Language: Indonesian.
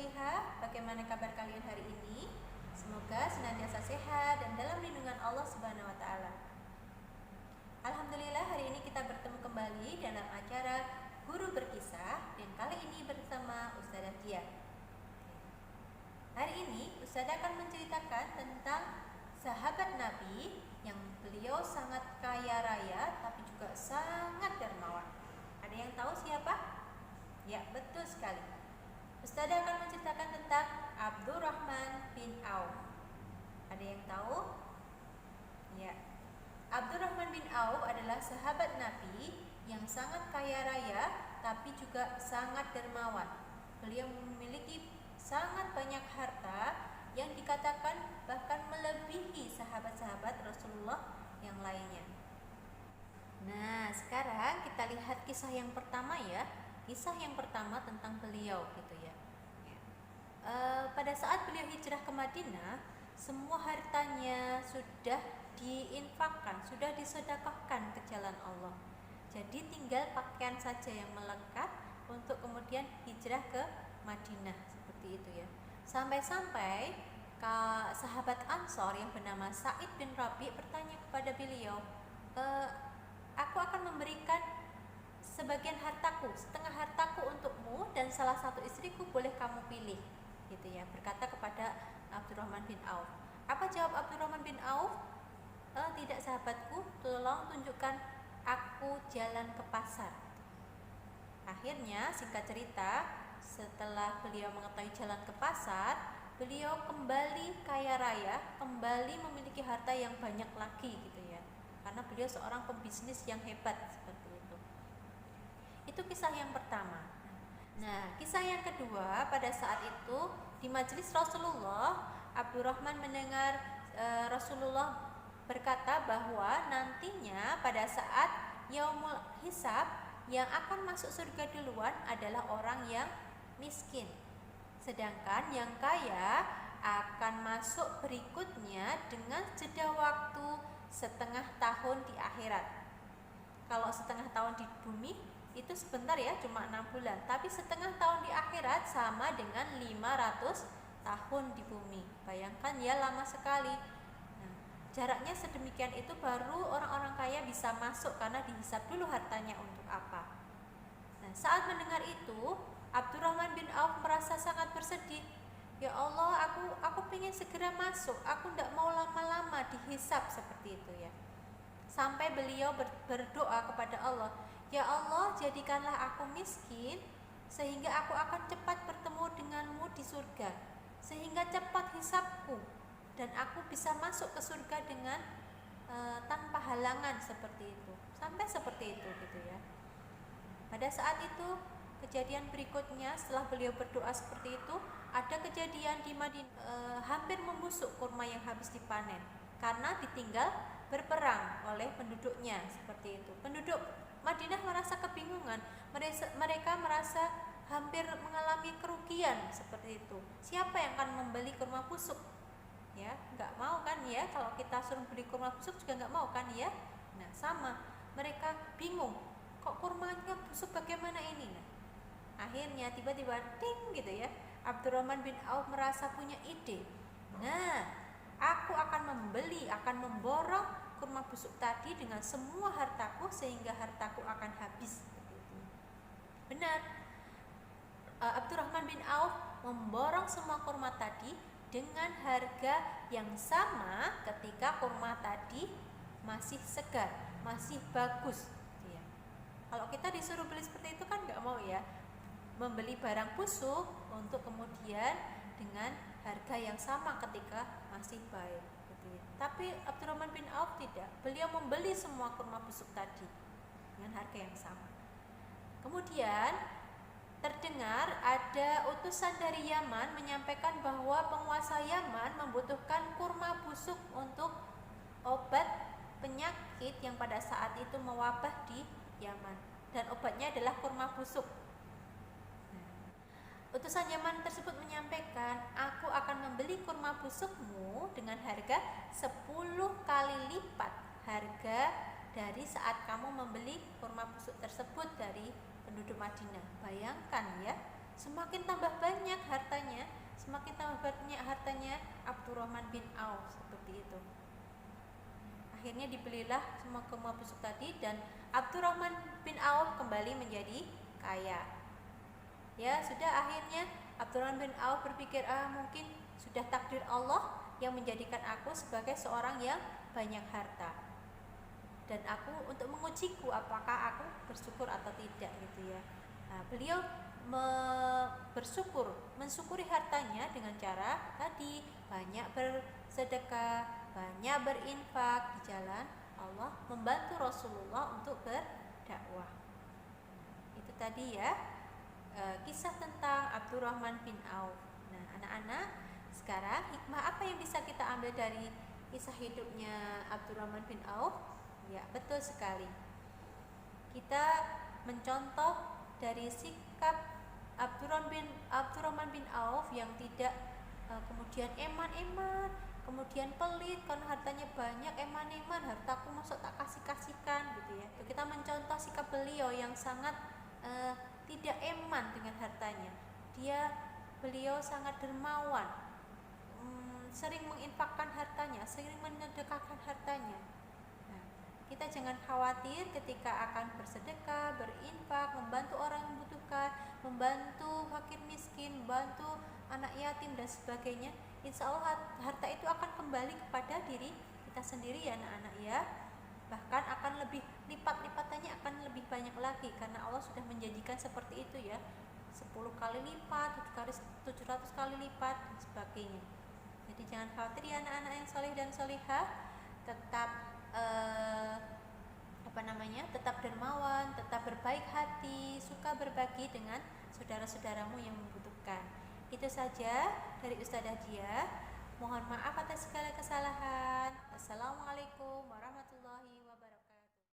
Solihah, bagaimana kabar kalian hari ini? Semoga senantiasa sehat dan dalam lindungan Allah Subhanahu wa Ta'ala. Alhamdulillah, hari ini kita bertemu kembali dalam acara Guru Berkisah, dan kali ini bersama Ustazah Dia. Hari ini Ustazah akan menceritakan tentang sahabat Nabi yang beliau sangat kaya raya tapi juga sangat dermawan. Ada yang tahu siapa? Ya, betul sekali. Ustazah akan menceritakan tentang Abdurrahman bin Auf. Ada yang tahu? Ya. Abdurrahman bin Auf adalah sahabat Nabi yang sangat kaya raya tapi juga sangat dermawan. Beliau memiliki sangat banyak harta yang dikatakan bahkan melebihi sahabat-sahabat Rasulullah yang lainnya. Nah, sekarang kita lihat kisah yang pertama ya. Kisah yang pertama tentang beliau gitu ya. Pada saat beliau hijrah ke Madinah, semua hartanya sudah diinfakkan, sudah disedekahkan ke jalan Allah. Jadi tinggal pakaian saja yang melekat untuk kemudian hijrah ke Madinah, seperti itu ya. Sampai-sampai sahabat Ansor yang bernama Sa'id bin Rabi bertanya kepada beliau, aku akan memberikan sebagian hartaku, setengah hartaku untukmu, dan salah satu istriku boleh kamu pilih, gitu ya, berkata kepada Abdurrahman bin Auf. Apa jawab Abdurrahman bin Auf? Tidak sahabatku, tolong tunjukkan aku jalan ke pasar. Akhirnya singkat cerita, setelah beliau mengetahui jalan ke pasar, beliau kembali kaya raya, kembali memiliki harta yang banyak lagi gitu ya, karena beliau seorang pembisnis yang hebat seperti itu. Itu kisah yang pertama. Nah, kisah yang kedua, pada saat itu di majelis Rasulullah, Abdurrahman mendengar Rasulullah berkata bahwa nantinya pada saat yaumul hisab, yang akan masuk surga duluan adalah orang yang miskin, sedangkan yang kaya akan masuk berikutnya dengan jeda waktu setengah tahun di akhirat. Kalau setengah tahun di bumi itu sebentar ya, cuma 6 bulan, tapi setengah tahun di akhirat sama dengan 500 tahun di bumi. Bayangkan ya, lama sekali. Nah, jaraknya sedemikian itu baru orang-orang kaya bisa masuk, karena dihisab dulu hartanya untuk apa. Nah, saat mendengar itu, Abdurrahman bin Auf merasa sangat bersedih. Ya Allah, aku pengen segera masuk, aku tidak mau lama-lama dihisab seperti itu ya. Sampai beliau berdoa kepada Allah, ya Allah, jadikanlah aku miskin sehingga aku akan cepat bertemu denganmu di surga, sehingga cepat hisabku dan aku bisa masuk ke surga dengan tanpa halangan seperti itu. Sampai seperti itu gitu ya. Pada saat itu, kejadian berikutnya setelah beliau berdoa seperti itu, ada kejadian di Madinah, hampir membusuk kurma yang habis dipanen karena ditinggal berperang oleh penduduknya seperti itu. Penduduk Madinah merasa kebingungan, mereka merasa hampir mengalami kerugian seperti itu. Siapa yang akan membeli kurma busuk? Ya, nggak mau kan ya, kalau kita suruh beli kurma busuk juga nggak mau kan ya. Nah, sama, mereka bingung, kok kurmanya busuk, bagaimana ini? Nah, akhirnya tiba-tiba ding gitu ya, Abdurrahman bin Auf merasa punya ide. Nah, aku akan memborong kurma busuk tadi dengan semua hartaku sehingga hartaku akan habis. Benar, Abdurrahman bin Auf memborong semua kurma tadi dengan harga yang sama ketika kurma tadi masih segar, masih bagus. Kalau kita disuruh beli seperti itu kan nggak mau ya, membeli barang busuk untuk kemudian dengan harga yang sama ketika masih baik gitu ya. Tapi Abdurrahman bin Auf tidak, beliau membeli semua kurma busuk tadi dengan harga yang sama. Kemudian terdengar ada utusan dari Yaman menyampaikan bahwa penguasa Yaman membutuhkan kurma busuk untuk obat penyakit yang pada saat itu mewabah di Yaman, dan obatnya adalah kurma busuk. Utusan Yaman tersebut menyampaikan, aku akan membeli kurma busukmu dengan harga 10 kali lipat harga dari saat kamu membeli kurma busuk tersebut dari penduduk Madinah. Bayangkan ya, semakin tambah banyak hartanya, Abdurrahman bin Auf seperti itu. Akhirnya dibelilah semua kemua busuk tadi dan Abdurrahman bin Auf kembali menjadi kaya. Ya, sudah akhirnya Abdurrahman bin Auf berpikir, mungkin sudah takdir Allah yang menjadikan aku sebagai seorang yang banyak harta. Dan aku untuk mengujiku apakah aku bersyukur atau tidak gitu ya. Nah, beliau mensyukuri hartanya dengan cara tadi banyak bersedekah, banyak berinfak di jalan Allah, membantu Rasulullah untuk berdakwah. Itu tadi ya kisah tentang Abdurrahman bin Auf. Nah, anak-anak, sekarang hikmah apa yang bisa kita ambil dari kisah hidupnya Abdurrahman bin Auf? Ya, betul sekali. Kita mencontoh dari sikap Abdurrahman bin Auf yang tidak kemudian eman-eman, kemudian pelit karena hartanya banyak, eman-eman, hartaku masuk tak kasih-kasihkan gitu ya. Kita mencontoh sikap beliau yang sangat tidak eman dengan hartanya. Beliau sangat dermawan, sering menginfakkan hartanya, sering menyedekahkan hartanya. Kita jangan khawatir ketika akan bersedekah, berinfak, membantu orang yang membutuhkan, membantu fakir miskin, membantu anak yatim dan sebagainya. Insya Allah harta itu akan kembali kepada diri kita sendiri ya anak-anak ya. Bahkan akan lebih lipat-lipatannya akan lebih banyak lagi karena Allah sudah menjanjikan seperti itu ya. 10 kali lipat, 700 kali lipat dan sebagainya. Jadi jangan khawatir ya anak-anak yang soleh dan solihah, tetap tetap dermawan, tetap berbaik hati, suka berbagi dengan saudara-saudaramu yang membutuhkan. Itu saja dari Ustadzah Dia. Mohon maaf atas segala kesalahan. Assalamualaikum warahmatullahi wabarakatuh.